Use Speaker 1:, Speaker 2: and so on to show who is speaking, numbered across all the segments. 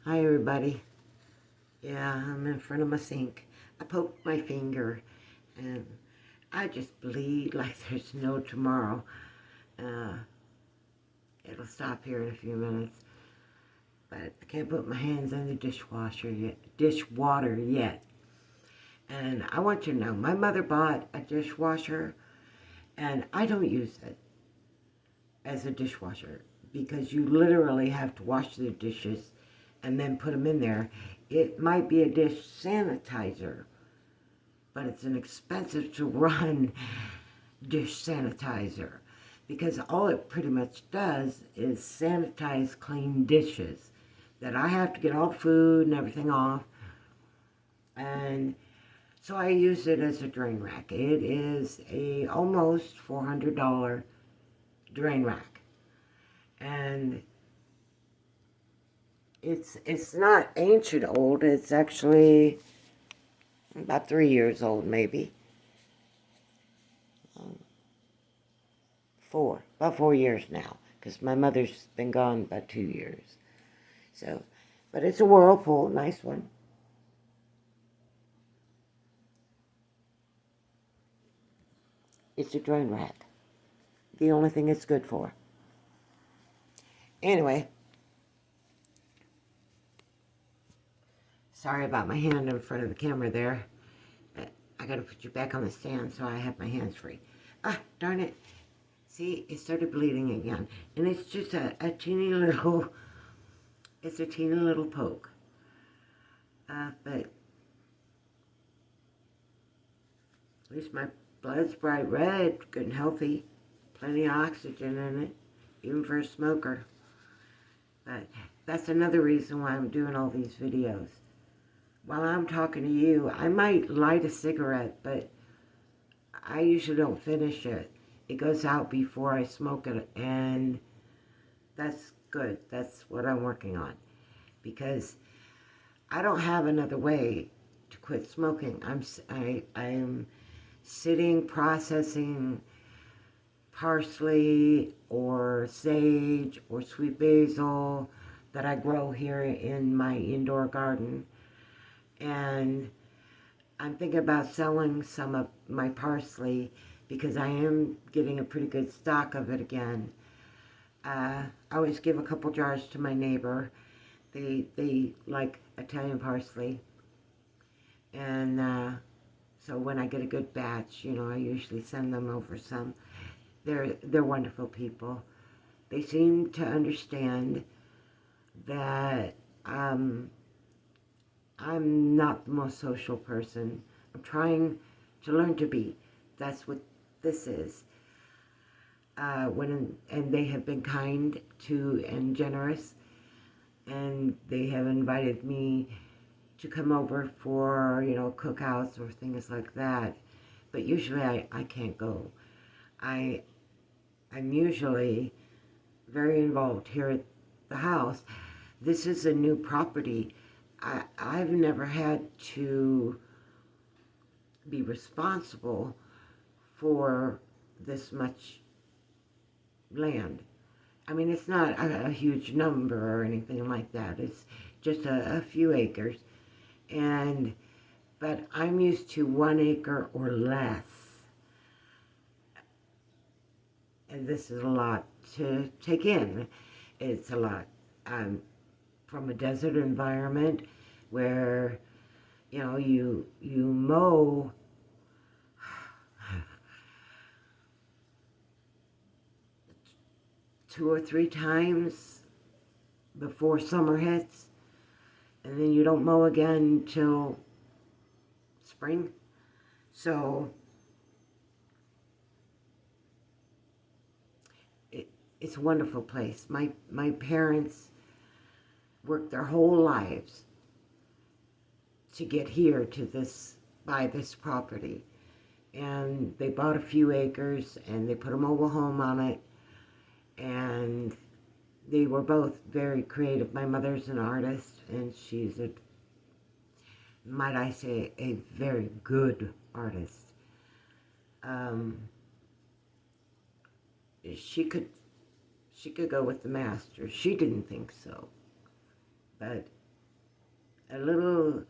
Speaker 1: Hi everybody. Yeah, I'm in front of my sink. I poked my finger and I just bleed like there's no tomorrow. Uh, it'll stop here in a few minutes. But I can't put my hands in the dishwater yet. And I want you to know, my mother bought a dishwasher and I don't use it as a dishwasher because you literally have to wash the dishes and then put them in there. It might be a dish sanitizer, but it's an expensive to run dish sanitizer because all it pretty much does is sanitize clean dishes that I have to get all the food and everything off. And so I use it as a drain rack. It is a almost $400 drain rack. And it's not ancient old, it's actually about 3 years old maybe. About 4 years now, because my mother's been gone about 2 years. So, but it's a Whirlpool, nice one. It's a drain rack. The only thing it's good for. Anyway, sorry about my hand in front of the camera there. I gotta put you back on the stand so I have my hands free. Ah, darn it. See, it started bleeding again. And it's just a teeny little, it's a teeny little poke. But at least my blood's bright red, good and healthy. Plenty of oxygen in it, even for a smoker. But that's another reason why I'm doing all these videos. While I'm talking to you, I might light a cigarette, but I usually don't finish it. It goes out before I smoke it, and that's good. That's what I'm working on. Because I don't have another way to quit smoking. I'm sitting, processing parsley or sage or sweet basil that I grow here in my indoor garden. And I'm thinking about selling some of my parsley because I am getting a pretty good stock of it again. I always give a couple jars to my neighbor. They like Italian parsley. And so when I get a good batch, I usually send them over some. They're wonderful people. They seem to understand that I'm not the most social person. I'm trying to learn to be. That's what this is. And they have been kind to and generous, and they have invited me to come over for, cookouts or things like that. But usually I can't go. I'm usually very involved here at the house. This is a new property. I've never had to be responsible for this much land. I mean, it's not a huge number or anything like that. It's just a few acres. But I'm used to 1 acre or less. And this is a lot to take in. It's a lot. From a desert environment where, you mow 2 or 3 times before summer hits, and then you don't mow again till spring. So it's a wonderful place. My parents worked their whole lives to get here to buy this property. And they bought a few acres and they put a mobile home on it. And they were both very creative. My mother's an artist, and she's might I say, a very good artist. She could go with the master. She didn't think so. But a little,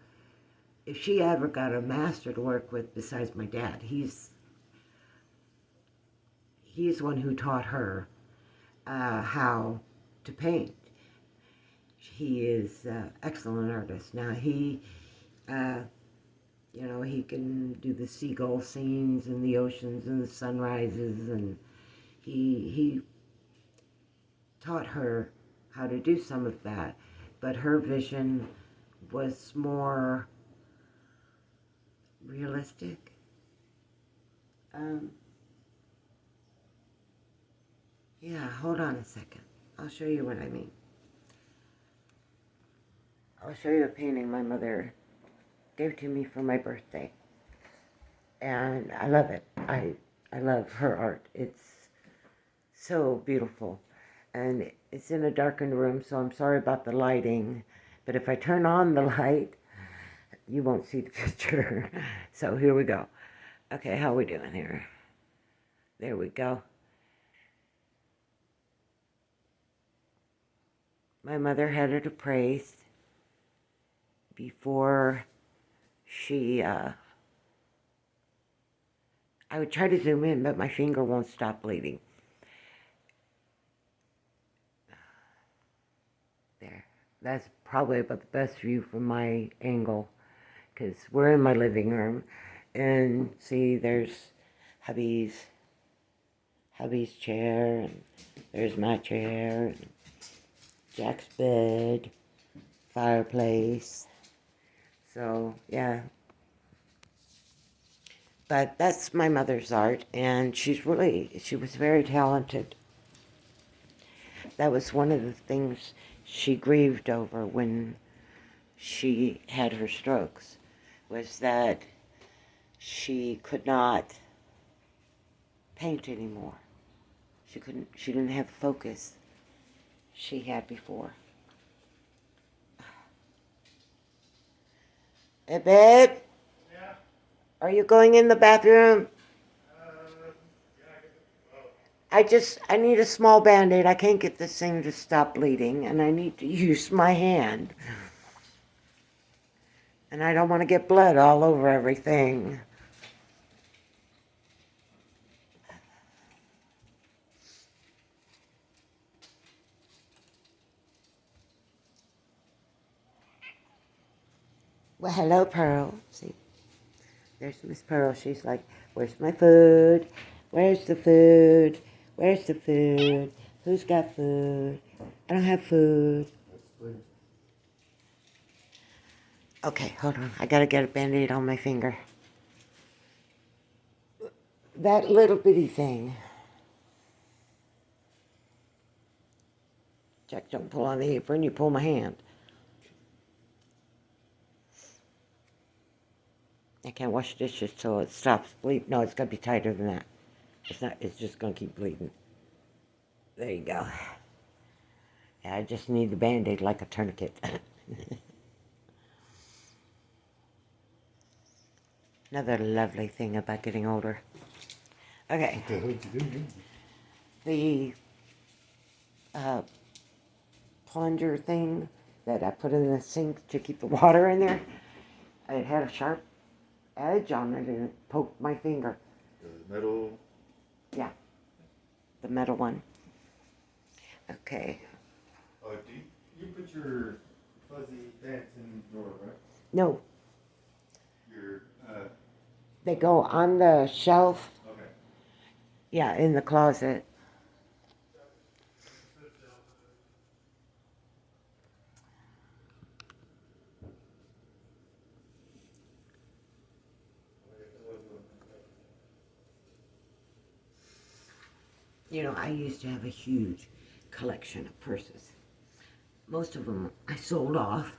Speaker 1: if she ever got a master to work with besides my dad, he's the one who taught her how to paint. He is an excellent artist. Now he can do the seagull scenes and the oceans and the sunrises, and he taught her how to do some of that. But her vision was more realistic. Yeah, hold on a second. I'll show you what I mean. I'll show you a painting my mother gave to me for my birthday. And I love it. I love her art. It's so beautiful. And it's in a darkened room, so I'm sorry about the lighting. But if I turn on the light, you won't see the picture. So here we go. Okay, how are we doing here? There we go. My mother had it appraised before she, I would try to zoom in, but my finger won't stop bleeding. There. That's probably about the best view from my angle, because we're in my living room. And see, there's hubby's chair, and there's my chair, and Jack's bed, fireplace. So, yeah. But that's my mother's art, and she was very talented. That was one of the things she grieved over when she had her strokes, was that she could not paint anymore. She didn't have the focus she had before. Hey, babe? Yeah? Are you going in the bathroom? I need a small Band-Aid. I can't get this thing to stop bleeding, and I need to use my hand. And I don't want to get blood all over everything. Well, hello, Pearl. See, there's Miss Pearl. She's like, where's my food? Where's the food? Where's the food? Who's got food? I don't have food. Okay, hold on. I gotta get a Band-Aid on my finger. That little bitty thing. Jack, don't pull on the apron. You pull my hand. I can't wash dishes till it stops bleeding. No, it's gotta be tighter than that. It's not. It's just gonna keep bleeding. There you go. Yeah, I just need the Band-Aid like a tourniquet. Another lovely thing about getting older. Okay. The plunger thing that I put in the sink to keep the water in there, it had a sharp edge on it and it poked my finger.
Speaker 2: The metal?
Speaker 1: Yeah. The metal one. Okay.
Speaker 2: Do you put your fuzzy pants in the drawer, right?
Speaker 1: No.
Speaker 2: Your,
Speaker 1: They go on the shelf.
Speaker 2: Okay.
Speaker 1: Yeah, in the closet. You know, I used to have a huge collection of purses. Most of them I sold off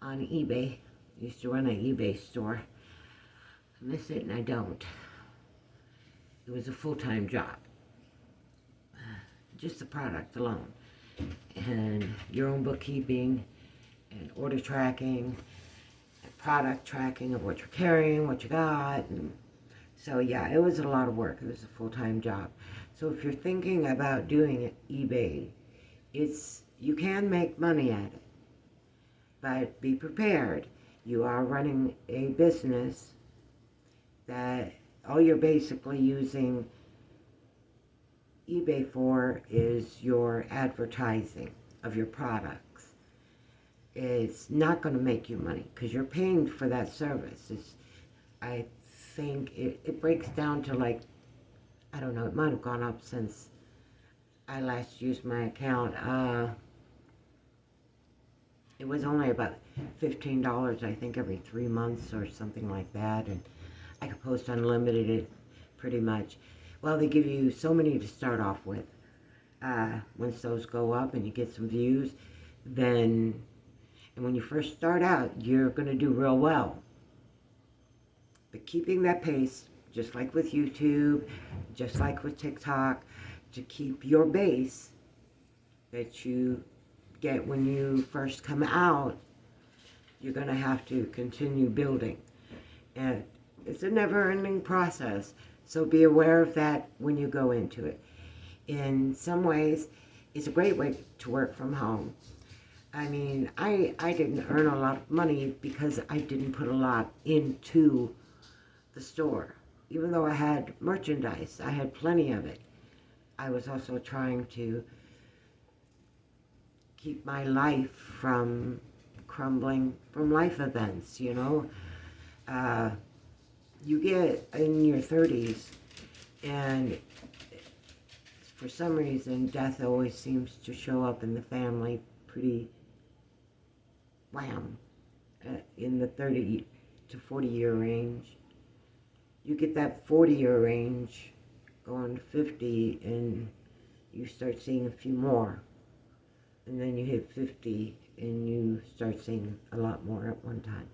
Speaker 1: on eBay. I used to run an eBay store. I miss it and I don't. It was a full-time job. Just the product alone. And your own bookkeeping and order tracking and product tracking of what you're carrying, what you got. And so yeah, it was a lot of work. It was a full-time job. So if you're thinking about doing it, eBay, you can make money at it. But be prepared. You are running a business that all you're basically using eBay for is your advertising of your products. It's not going to make you money because you're paying for that service. I think it breaks down to like, I don't know, it might have gone up since I last used my account. It was only about $15, I think, every 3 months or something like that, and I could post unlimited it pretty much. Well, they give you so many to start off with. Once those go up and you get some views, then, and when you first start out, you're going to do real well. But keeping that pace, just like with YouTube, just like with TikTok, to keep your base that you get when you first come out, you're going to have to continue building. And it's a never-ending process, so be aware of that when you go into it. In some ways, it's a great way to work from home. I mean, I didn't earn a lot of money because I didn't put a lot into the store. Even though I had merchandise, I had plenty of it. I was also trying to keep my life from crumbling from life events, you know. You get in your 30s, and for some reason, death always seems to show up in the family pretty wham, in the 30 to 40 year range. You get that 40-year range going to 50, and you start seeing a few more. And then you hit 50, and you start seeing a lot more at one time.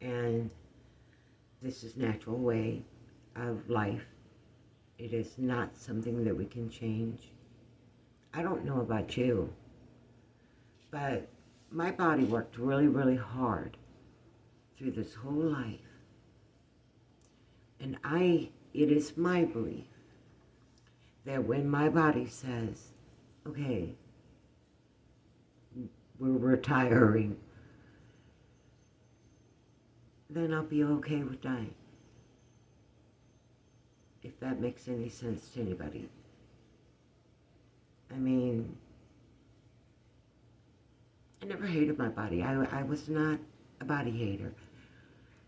Speaker 1: And this is natural way of life. It is not something that we can change. I don't know about you, but my body worked really, really hard through this whole life. And it is my belief that when my body says, okay, we're retiring, then I'll be okay with dying. If that makes any sense to anybody. I mean, I never hated my body. I was not a body hater.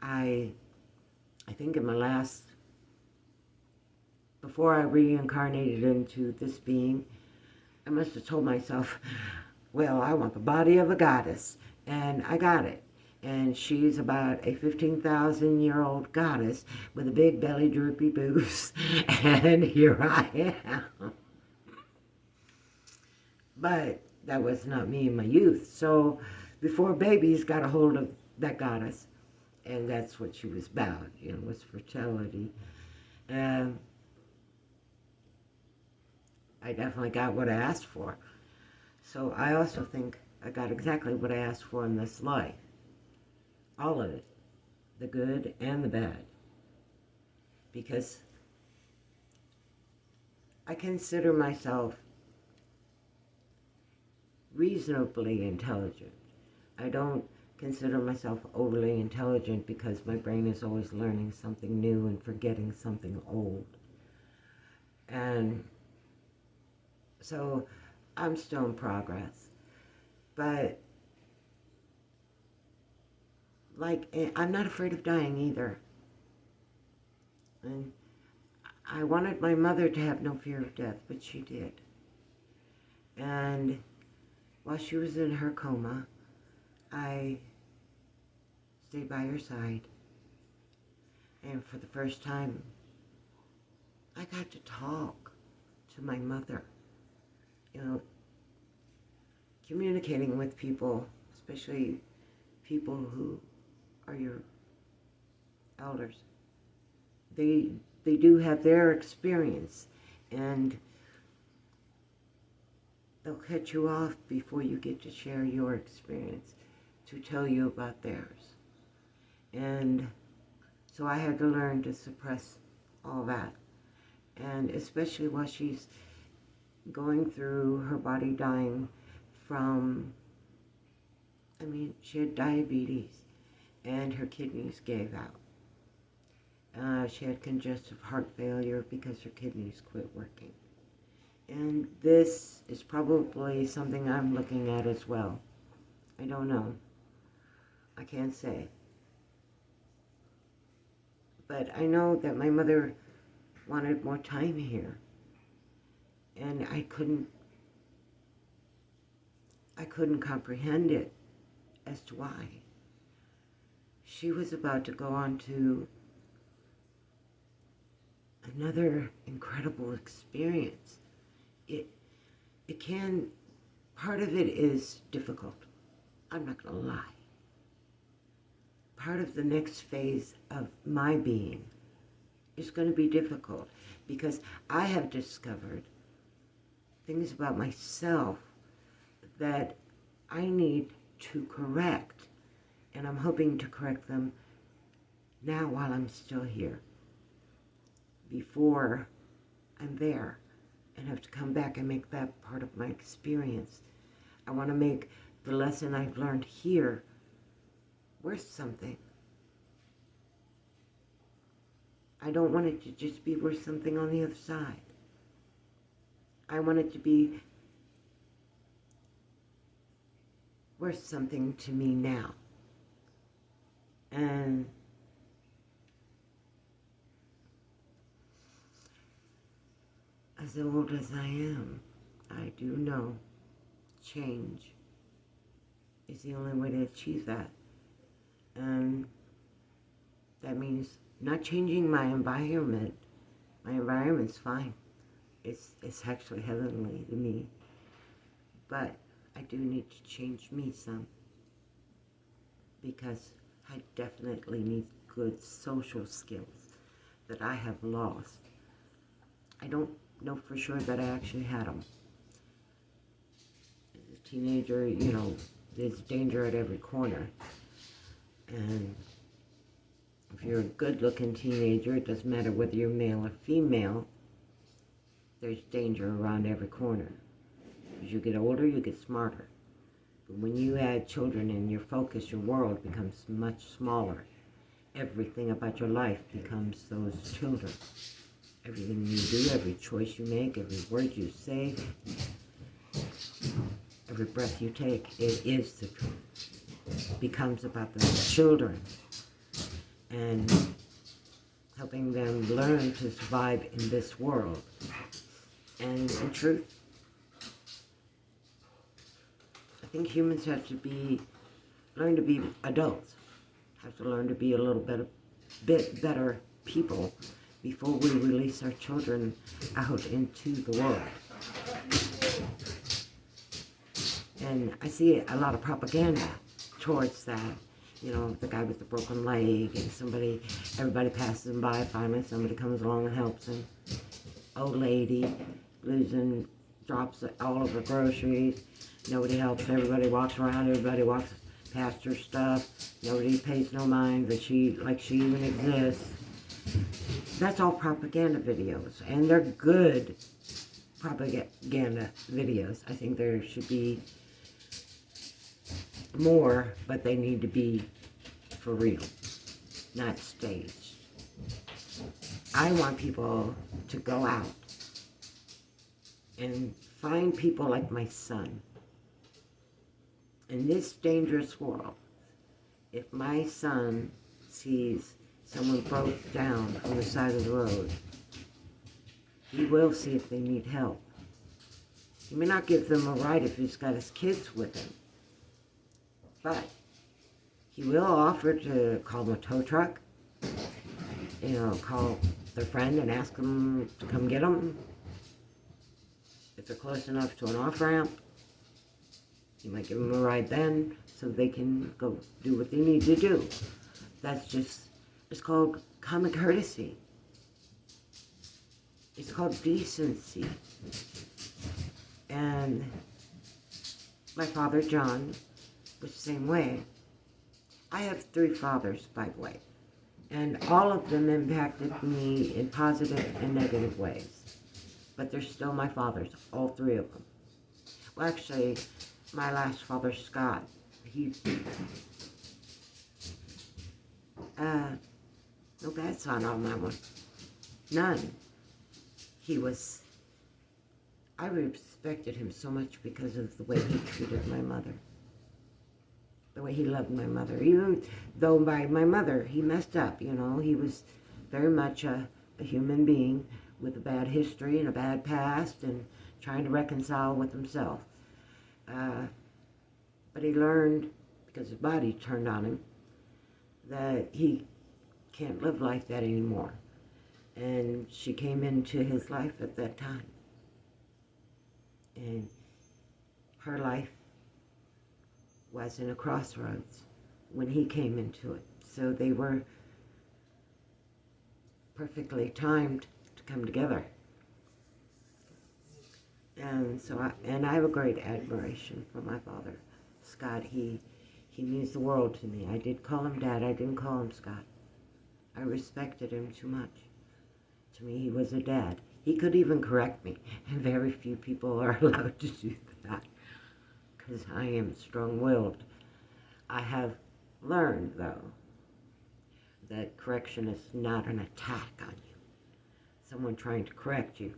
Speaker 1: I think in my last, before I reincarnated into this being, I must have told myself, well, I want the body of a goddess, and I got it. And she's about a 15,000-year-old goddess with a big belly, droopy boobs, and here I am. But that was not me in my youth. So before babies got a hold of that goddess, and that's what she was about, you know, was fertility. I definitely got what I asked for. So I also think I got exactly what I asked for in this life. All of it. The good and the bad. Because I consider myself reasonably intelligent. I don't consider myself overly intelligent because my brain is always learning something new and forgetting something old. And so I'm still in progress. But I'm not afraid of dying either. And I wanted my mother to have no fear of death, but she did. And while she was in her coma, I stayed by her side. And for the first time, I got to talk to my mother. You know, communicating with people, especially people who are your elders. They do have their experience, and they'll cut you off before you get to share your experience, to tell you about theirs. And so I had to learn to suppress all that. And especially while she's going through her body dying from I mean, she had diabetes and her kidneys gave out. She had congestive heart failure because her kidneys quit working. And this is probably something I'm looking at as well. I don't know. I can't say. But I know that my mother wanted more time here. And I couldn't comprehend it as to why. She was about to go on to another incredible experience. It can, part of it is difficult. I'm not gonna lie. Part of the next phase of my being is going to be difficult because I have discovered things about myself that I need to correct, and I'm hoping to correct them now while I'm still here, before I'm there and have to come back and make that part of my experience. I want to make the lesson I've learned here worth something. I don't want it to just be worth something on the other side. I want it to be worth something to me now. And as old as I am, I do know change is the only way to achieve that. And that means not changing my environment. My environment's fine. It's actually heavenly to me. But I do need to change me some, because I definitely need good social skills that I have lost. I don't know for sure that I actually had them. As a teenager, you know, there's danger at every corner. And if you're a good-looking teenager, it doesn't matter whether you're male or female, there's danger around every corner. As you get older, you get smarter. But when you add children and your focus, your world becomes much smaller. Everything about your life becomes those children. Everything you do, every choice you make, every word you say, every breath you take, it is the truth. Becomes about the children and helping them learn to survive in this world. And in truth, I think humans have to learn to be adults, have to learn to be a little bit better people before we release our children out into the world. And I see a lot of propaganda towards that. You know, the guy with the broken leg and everybody passes him by, finally somebody comes along and helps him. Old lady drops all of her groceries. Nobody helps, everybody walks around, everybody walks past her stuff. Nobody pays no mind that she even exists. That's all propaganda videos, and they're good propaganda videos. I think there should be more, but they need to be for real, not staged. I want people to go out and find people like my son. In this dangerous world, if my son sees someone broke down on the side of the road, he will see if they need help. He may not give them a ride if he's got his kids with him, but he will offer to call them a tow truck, call their friend and ask them to come get them. If they're close enough to an off-ramp, he might give them a ride then so they can go do what they need to do. It's called common courtesy. It's called decency. And my father, John, was the same way. I have 3 fathers, by the way, and all of them impacted me in positive and negative ways. But they're still my fathers, all 3 of them. Well, actually, my last father, Scott, he's no bad son on that one. None. I respected him so much because of the way he treated my mother. The way he loved my mother. Even though by my mother, he messed up, you know. He was very much a human being with a bad history and a bad past and trying to reconcile with himself. But he learned, because his body turned on him, that he can't live like that anymore. And she came into his life at that time. And her life was in a crossroads when he came into it. So they were perfectly timed to come together. And so I have a great admiration for my father, Scott. He means the world to me. I did call him Dad. I didn't call him Scott. I respected him too much. To me, he was a dad. He could even correct me, and very few people are allowed to do that, because I am strong-willed. I have learned, though, that correction is not an attack on you. Someone trying to correct you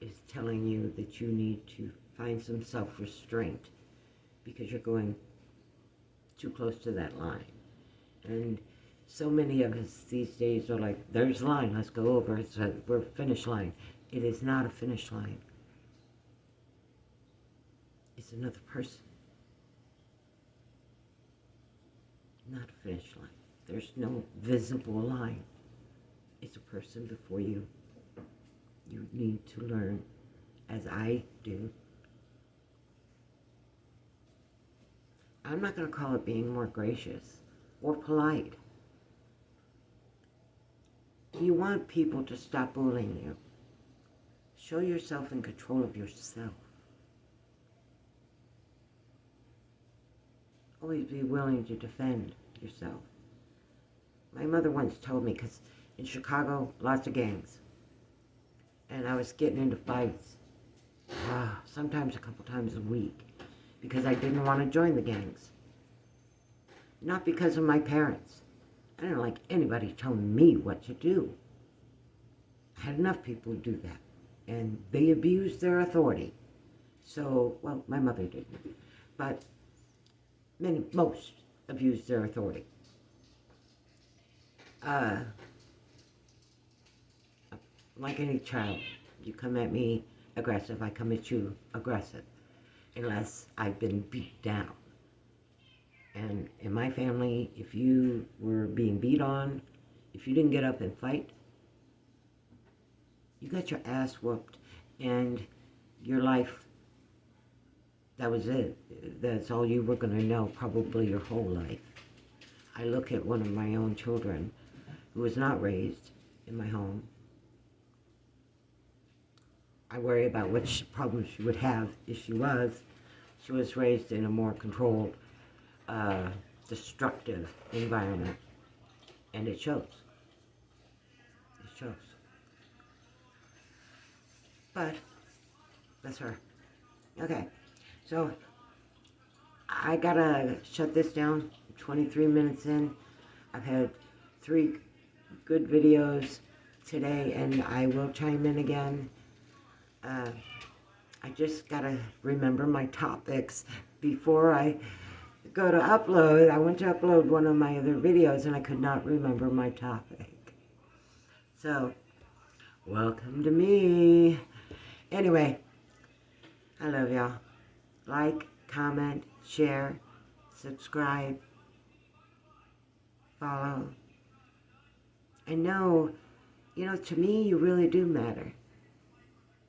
Speaker 1: is telling you that you need to find some self-restraint because you're going too close to that line. And so many of us these days are like, there's a line, let's go over it, so we're finish line. It is not a finish line. It's another person. Not a finish line. There's no visible line. It's a person before you. You need to learn, as I do. I'm not going to call it being more gracious or polite. You want people to stop bullying you. Show yourself in control of yourself. Always be willing to defend yourself. My mother once told me, because in Chicago, lots of gangs. And I was getting into fights, sometimes a couple times a week, because I didn't want to join the gangs. Not because of my parents. I didn't like anybody telling me what to do. I had enough people do that. And they abused their authority. So, well, my mother didn't. But most abused their authority. Like any child, you come at me aggressive, I come at you aggressive, unless I've been beat down. And in my family, if you were being beat on, if you didn't get up and fight, you got your ass whooped, and your life, that was it. That's all you were going to know, probably your whole life. I look at one of my own children who was not raised in my home. I worry about what problems she would have if she was. She was raised in a more controlled, destructive environment. And it shows. It shows. But that's her. Okay, so I gotta shut this down. 23 minutes in. I've had 3 good videos today, and I will chime in again. I just gotta remember my topics before I go to upload. I went to upload one of my other videos and I could not remember my topic. So, welcome to me. Anyway, I love y'all. Like, comment, share, subscribe, follow. And know, to me, you really do matter.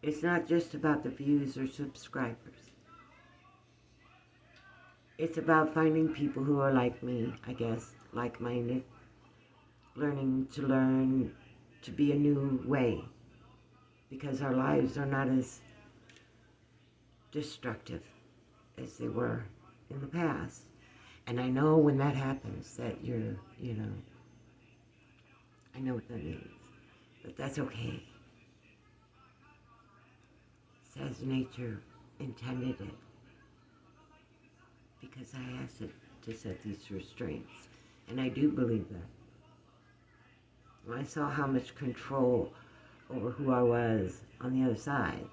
Speaker 1: It's not just about the views or subscribers. It's about finding people who are like me, I guess, like-minded, learn to be a new way, because our lives are not as destructive as they were in the past. And I know when that happens that I know what that means, but that's okay. It's as nature intended it. because I asked it to set these restraints. And I do believe that. When I saw how much control over who I was on the other side,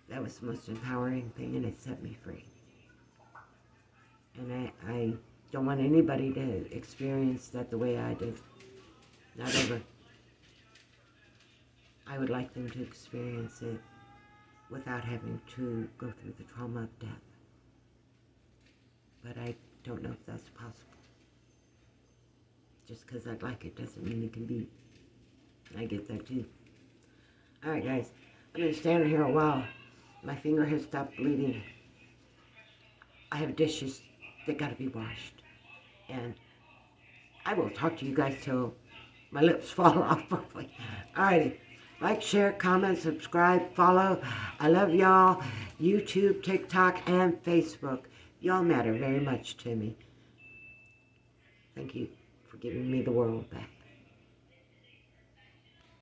Speaker 1: that was the most empowering thing, and it set me free. And I don't want anybody to experience that the way I did. Not ever. I would like them to experience it without having to go through the trauma of death. But I don't know if that's possible. Just because I'd like it doesn't mean it can be. I get that too. Alright guys, I've been standing here a while. My finger has stopped bleeding. I have dishes that gotta be washed. And I will talk to you guys till my lips fall off probably. Alrighty. Like, share, comment, subscribe, follow. I love y'all. YouTube, TikTok, and Facebook. Y'all matter very much to me. Thank you for giving me the world back.